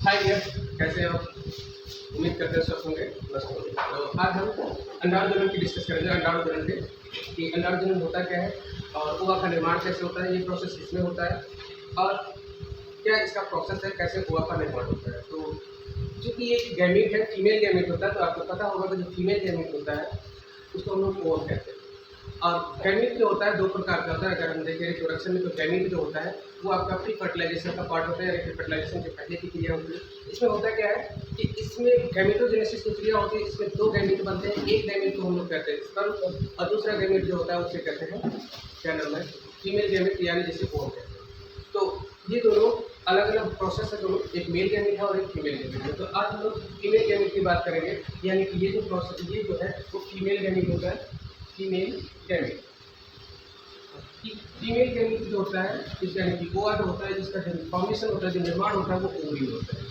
Hi dear, कैसे हो? उम्मीद करते हैं सब होंगे मस्त होंगे। तो आज हम अंडाणु जनन की डिस्कस करेंगे। अंडाणु जनन के कि अंडाणु जनन होता क्या है और ओवा का निर्माण कैसे होता है, ये प्रोसेस किसमें होता है और क्या इसका प्रोसेस है, कैसे ओवा का निर्माण होता है। तो चूँकि ये गैमीट है, फीमेल गैमीट होता है, तो आपको पता होगा कि जो फीमेल गैमीट होता है उसको हम लोग ओवम कहते हैं। और गैमीट जो होता है दो प्रकार का होता है। अगर हम देखें रिप्रोडक्शन में, तो गैमीट जो होता है वो आपका प्री फर्टिलाइजेशन का पार्ट होता है, यानी कि फर्टिलाइजेशन के पहले की क्रिया होती है। इसमें होता क्या है कि इसमें गैमेटोजेनेसिस की क्रिया होती है। इसमें दो गैमीट बनते हैं, एक गैमीट को हम लोग कहते हैं स्पर्म और दूसरा गैमीट जो होता है उसे कहते हैं, क्या नाम है, फीमेल गैमीट, यानी जिसे ओवम कहते हैं। तो ये दोनों अलग अलग प्रोसेस है, दोनों, एक मेल गैमीट है और एक फीमेल गैमीट है। तो आज हम लोग फीमेल गैमीट की बात करेंगे, यानी कि ये जो प्रोसेस, ये जो है वो फीमेल गैमीट होता है, फीमेल गैमीट। फीमेल गैमीट जो होता है, इस यानी कि ओवा जो होता है, जिसका जो फॉर्मेशन होता है, जो निर्माण होता है, वो ओवरी में होता है,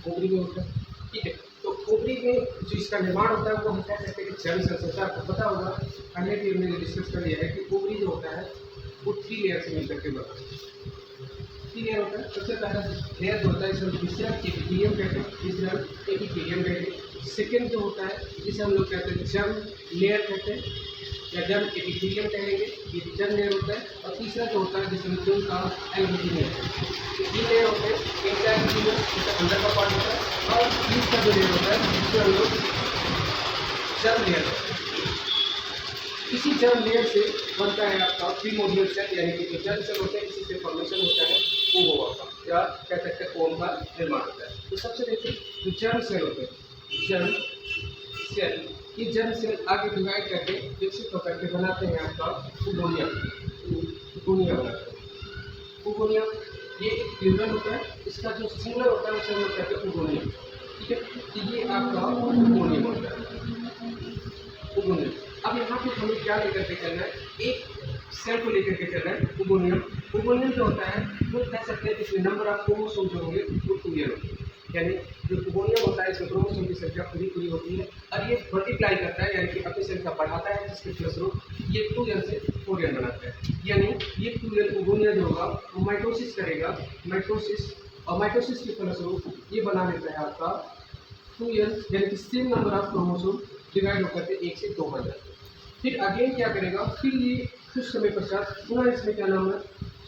ओवरी में होता है। ठीक है, तो ओवरी में जो इसका निर्माण होता है वो हम कह सकते हैं कि जर्म सेल्स होता है। आपको पता होगा, पहले भी हमने डिस्कस कर लिया है कि ओवरी जो होता है वो 3 लेयर से मिलकर के बना है। 3 लेयर होता है। सबसे पहला लेयर जो होता है, इसमें दूसरा एपिथेलियम कहते हैं, तीसरा एपिथेलियम कहते हैं। सेकेंड जो होता है जिसे हम लोग कहते हैं जर्म लेयर कहते हैं, या जर्म एपिथेलियम कहेंगे, ये जर्म लेयर होता है। और तीसरा जो होता है जिसमें जो का एल्बुमिन लेयर, ये लेयर होते हैं, एक एल्बुमिन जिसका अंदर का पार्ट होता है, और तीसरा जो लेयर होता है जिससे हम लोग जर्म लेयर होता है। इसी जर्म लेयर से बनता है आपका प्रीमोर्डियल सेल, यानी कि जो जर्म सेल होते हैं, इसी से फॉर्मेशन होता है ओवा का, या कह सकते हैं ओवम का निर्माण होता है। तो सबसे देखिए जो जर्म सेल होते हैं, जर्म सेल, ये जर्म सेल आगे डिवाइड करके विकसित होकर के बनाते हैं आपका ओगोनिया, ओगोनिया बनाते हैं। ओगोनिया ये एक प्लूरल होता है, इसका जो सिंगुलर होता है उसे हम लोग कहते हैं ओगोनिया। ठीक है, तो ये आपका ओगोनिया होता है, ओगोनिया। अब यहाँ पे हमें क्या लेकर के चलना है, एक सेल को लेकर के चलना है, ओगोनियम। ओगोनियम जो होता है वो कह सकते हैं इसमें नंबर ऑफ क्रोमोसोम जो होंगे वो 2n होंगे, यानी जो ओगोनियम होता है इसमें क्रोमोसोम की संख्या पूरी होती है और ये मल्टीप्लाई करता है, यानी कि अपनी संख्या बढ़ाता है, जिसके फलस्वरूप ये 2n से 4n बनाता है। यानी ये 2n ओगोनिया जो होगा वो माइटोसिस करेगा, माइटोसिस, और माइटोसिस के फलस्वरूप ये बना लेता है आपका 2n, यानी कि same number of chromosome divide होकर के 1 से 2 बन जाते हैं। फिर अगेन क्या करेगा, फिर ये कुछ समय पश्चात पुनः इसमें क्या नाम है,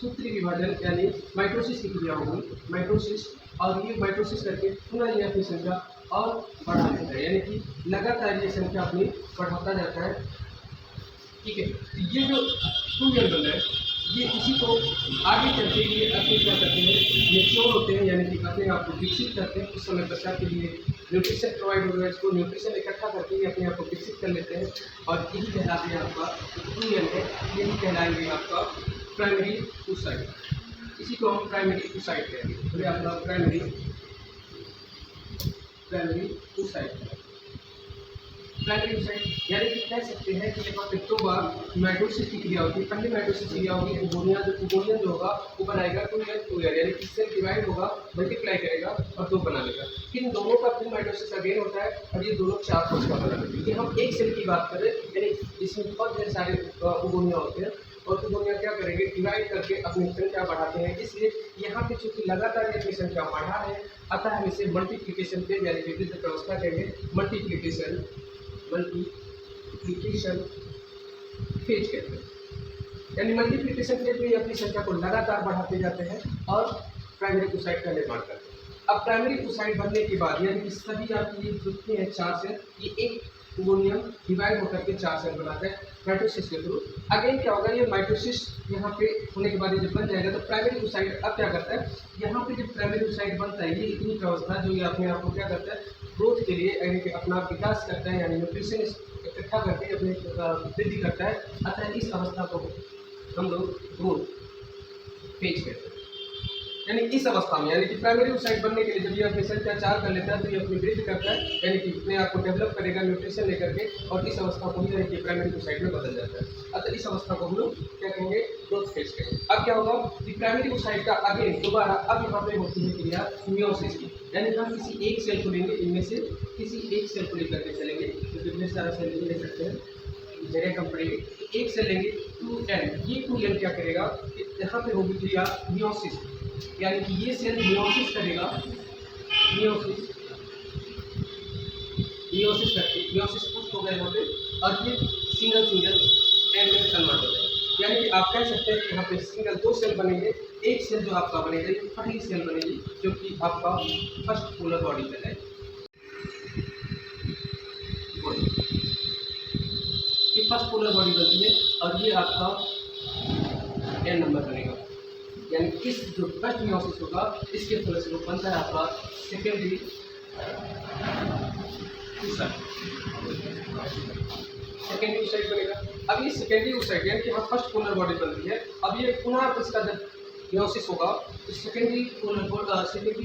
सूत्री विभाजन, यानी माइटोसिस की क्रिया होगी, माइटोसिस, और ये माइटोसिस करके पुनः ये अपनी संख्या और बढ़ा लेता है, यानी कि लगातार ये संख्या अपनी बढ़ाता जाता है। ठीक है, तो ये जो 2n बन रहा है, ये इसी को आगे चलते ये अपने क्या करते हैं, मेच्योर होते हैं, यानी कि अपने आप को विकसित करते हैं। उस समय पश्चात के लिए न्यूट्रिशन प्रोवाइड होगा, इसको न्यूट्रिशन इकट्ठा करके ये अपने आप को विकसित कर लेते हैं, और यही कहलाते हैं आपका 2n है, यही कहलाएंगे आपका प्राइमरी oocyte। इसी को हम प्राइमरी oocyte कहेंगे, बोले आपका प्राइमरी oocyte। प्राइमरी oocyte यानी कि कह सकते हैं कि यहाँ पे 2 बार माइटोसिस की क्रिया होती है। पहली माइटोसिस क्रिया होगी ओगोनिया, जो ओगोनियन जो होगा वो बनाएगा 2n, यानी कि सेल डिवाइड होगा, मल्टीप्लाई करेगा और 2 बना लेगा। फिर इन दोनों का फिर माइटोसिस अगेन होता है और ये दोनों 4 कोष का बना लेते हैं। ये हम एक सेल की बात करें, यानी इसमें बहुत ढेर सारे ओगोनिया होते हैं, और ओगोनिया क्या करेंगे, डिवाइड करके अपनी संख्या बढ़ाते हैं। इसलिए यहाँ पे चूंकि लगातार अपनी संख्या बढ़ा है, अतः हम इसे मल्टीप्लिकेशन फेज, यानी कि वृद्धि अवस्था कहेंगे, मल्टीप्लिकेशन फेज कहते हैं। यानी मल्टीप्लिकेशन फेज में अपनी संख्या को लगातार बढ़ाते जाते हैं और प्राइमरी oocyte का निर्माण करते हैं। अब प्राइमरी oocyte बनने के बाद, यानी कि सभी आपकी जितने हैं 4 सेल, ये एक ओगोनियम डिवाइड होकर के 4 सेल बनाते हैं माइटोसिस के थ्रू। अगेन क्या होगा, ये माइटोसिस यहाँ पे होने के बाद ये जब बन जाएगा तो प्राइमरी oocyte अब क्या करता है, यहाँ पे जब प्राइमरी oocyte बनता है, ये इतनी अवस्था जो ये अपने आप को क्या करता है, ग्रोथ के लिए, यानी कि अपना विकास करता है, यानी न्यूट्रिशन इकट्ठा करके अपने वृद्धि करता है। अतः इस अवस्था को हम लोग ग्रोथ फेज कहते हैं। यानी इस अवस्था में, यानी कि प्राइमरी oocyte बनने के लिए जब ये अपनी संख्या 4 कर लेता है तो ये अपनी वृद्धि करता है, यानी कि अपने आप को डेवलप करेगा न्यूट्रिशन लेकर के, और इस अवस्था को ही कि प्राइमरी oocyte में बदल जाता है। अतः इस अवस्था को हम लोग क्या कहेंगे, ग्रोथ फेज कहेंगे। अब क्या होगा कि प्राइमरी oocyte का अगेन दोबारा अब यहाँ पे होती है क्रिया मियोसिस की, यानी हम किसी एक सेल को लेंगे, इनमें से किसी एक सेल को लेकर के चलेंगे, तो कितने सारा सेल ले सकते हैं, जगह कम पड़ेगी। एक सेल लेंगे 2n, ये 2n क्या करेगा, यहाँ पे होगी क्रिया मियोसिस, यानी कि ये सेल मियोसिस करेगा, मियोसिस करके मियोसिस पुष्ट हो गया यहाँ पे, और ये सिंगल एंड में कन्वर्ट हो जाएगा। यानी कि आप कह सकते हैं कि यहाँ पे सिंगल 2 सेल बनेंगे, एक सेल जो आपका बनेगा ये पहली सेल बनेगी जो कि आपका फर्स्ट पोलर बॉडी में है, ये फर्स्ट पोलर बॉडी बनती है, और ये आपका एन नंबर बनेगा। यानी इस जो फर्स्ट मियोसिस होगा इसके फल से वो बनता है आपका सेकेंडरी oocyte बनेगा। अब ये सेकेंडरी oocyte यानी कि यहाँ फर्स्ट पोलर बॉडी बनती है, अब ये पुनः इसका जब मियोसिस होगा तो सेकेंडरी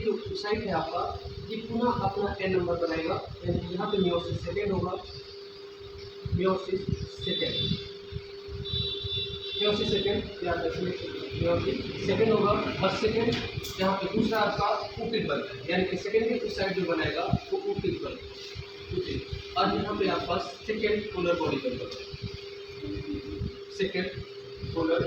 जो oocyte है आपका ये पुनः अपना एन नंबर बनाएगा, यानी कि यहाँ पे मियोसिस सेकेंड होगा, मियोसिस सेकेंड होगा, और सेकेंड यहाँ पे दूसरा आपका ऊपिट बनता है, यानी कि सेकेंडरी oocyte जो बनाएगा वो ऊपिट बनेगा, और यहाँ पे आपका सेकेंड पोलर बॉडी बनेगा, सेकेंड पोलर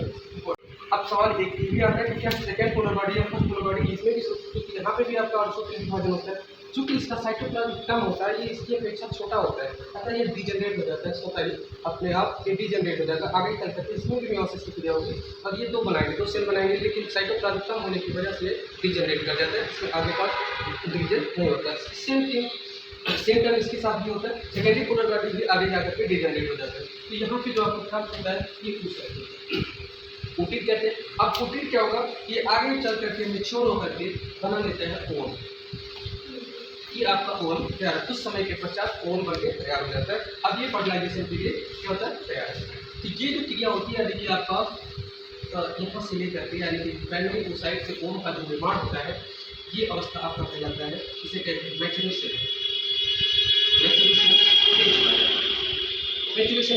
बॉडी। अब सवाल एक ये भी आता है कि क्या सेकेंड पोलर बॉडी या फर्स्ट पोलर बॉडी इसमें भी, क्योंकि यहाँ पे भी आपका ऑर्थोट्रोपिक विभाजन होता है, चूंकि इसका साइटोप्लाज्म कम होता है, ये इसकी अपेक्षा छोटा होता है, अतः ये डीजनरेट हो जाता है, स्वतः ही अपने आप ये डीजनरेट हो जाएगा, आगे चल करके इसमें भी मियोसिस की क्रिया होगी, और ये 2 बनाएंगे, 2 सेल बनाएंगे, लेकिन साइटोप्लाज्म कम होने की वजह से डीजनरेट कर जाता है, इसमें आगे का डिवीजन नहीं होता है। सेम टर्म इसके साथ भी होता है, सेकेंडरी पोलर बॉडी भी आगे जाकर के डीजनरेट हो जाता है। तो यहाँ पे जो आपको प्राप्त होता है ये oocyte कहते हैं। अब oocyte क्या होगा, ये आगे चल करके मैच्योर होकर के बना लेते हैं ओन, ये आपका ओन तैयार, कुछ समय के पश्चात ओन बनके तैयार हो जाता है। अब ये फर्टिलाइजेशन के लिए क्या होता है, तैयार है। तो ये जो क्रिया होती है, यानी कि आपका यहाँ से लेकर के, यानी कि प्राइमरी oocyte से ओन का जो निर्माण होता है, ये अवस्था आपका कहलाता है, इसे कहते हैं मैच्योरेशन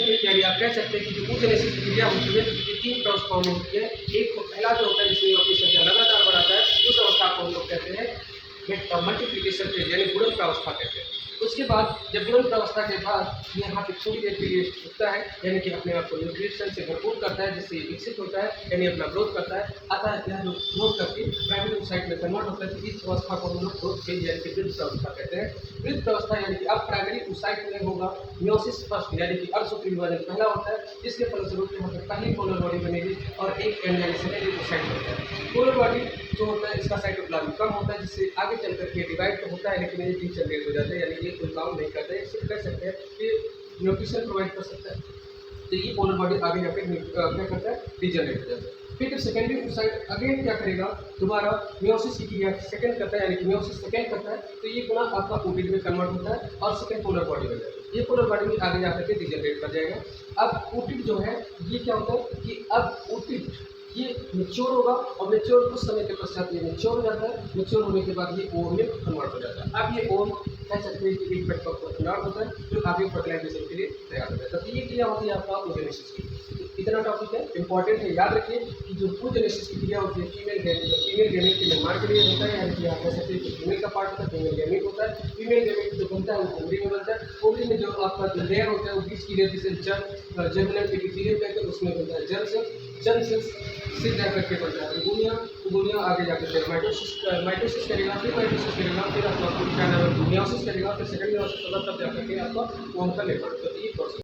फेज। यानी आप कह सकते हैं कि जो oogenesis की क्रिया होती है ये 3 अवस्थाओं में होती है। एक पहला जो होता है जिसमें अपनी संख्या लगातार बढ़ाता है, उस अवस्था को हम लोग कहते हैं मल्टीप्लिकेशन फेज, यानी गुणन प्रावस्था कहते हैं। उसके बाद जब गुणन प्रावस्था के बाद ये यहाँ पे थोड़ी देर के लिए उठता है, यानी कि अपने आप को न्यूट्रिशन से भरपूर करता है, जिससे विकसित होता है, यानी अपना ग्रोथ करता है। अतः यह जो ग्रोथ करके प्राइमरी oocyte में कन्वर्ट होता है, तो इस अवस्था को हम लोग ग्रोथ फेज यानी कि वृद्धि अवस्था कहते हैं। वृद्धि अवस्था यानी कि अब प्राइमरी oocyte में होगा मियोसिस फर्स्ट, यानी कि अर्धसूत्रीय विभाजन पहला होता है, जिसके फलस्वरूप यहाँ पर पहली पोलर बॉडी बनेगी और एक एंड यानी सेकेंडरी oocyte बनता है। पोलर बॉडी जो होता है इसका साइटोप्लाज्म कम होता है, जिससे आगे चल करके डिवाइड तो होता है, लेकिन ये डीजनरेट हो जाता है, यानी ये कोई काम नहीं करता है, सिर्फ कह सकते हैं कि न्यूट्रिशन प्रोवाइड कर सकता है। तो ये पोलर बॉडी आगे जाकर क्या करता है, डीजनरेट हो जाता है। फिर जब सेकेंडरी oocyte अगेन क्या करेगा, दोबारा मियोसिस की क्रिया सेकेंड करता है, यानी कि मियोसिस सेकेंड करता है, तो ये पुनः आपका oocyte में कन्वर्ट होता है और सेकेंड पोलर बॉडी बन जाता है। ये पोलर बॉडी भी आगे जाकर के डीजनरेट कर जाएगा। अब oocyte जो है ये क्या होता है कि अब oocyte ये मैच्योर होगा, और मैच्योर कुछ समय के पश्चात ये मैच्योर हो जाता है, मैच्योर होने के बाद ये ओम में कन्वर्ट हो जाता है। अब ये ओम कह सकते हैं कि एक परिपक्व तैयार होता है, जो आगे फर्टिलाइजेशन के लिए तैयार हो जाता है। तो ये क्रिया होती है आपका oogenesis की। इतना टॉपिक है, इंपॉर्टेंट है, याद रखिए कि जो oogenesis की क्रिया होती है फीमेल गैमेट के निर्माण के लिए होता है, यानी कि आप कह सकते हैं कि फीमेल का पार्ट होता है, फीमेल गैमेट होता है। फीमेल गैमेट जो बनता है वो ओवरी में बनता है, ओवरी में जो आपका जो लेयर होता है वो बीच की लेयर जिसे जर्मिनेंट एपिथेलियम कहते हैं, उसमें बनता है जर्म सेल्स से जा करके बनता है उगुनिया आगे जाकर के माइटोसिस करेगा, फिर माइटोसिस करेगा, फिर आपका क्या नाम है मियोसिस करेगा, फिर सेकेंड मियोसिस होगा, तब जाकर के आपका ओम का निर्माण होगा। ये प्रोसेस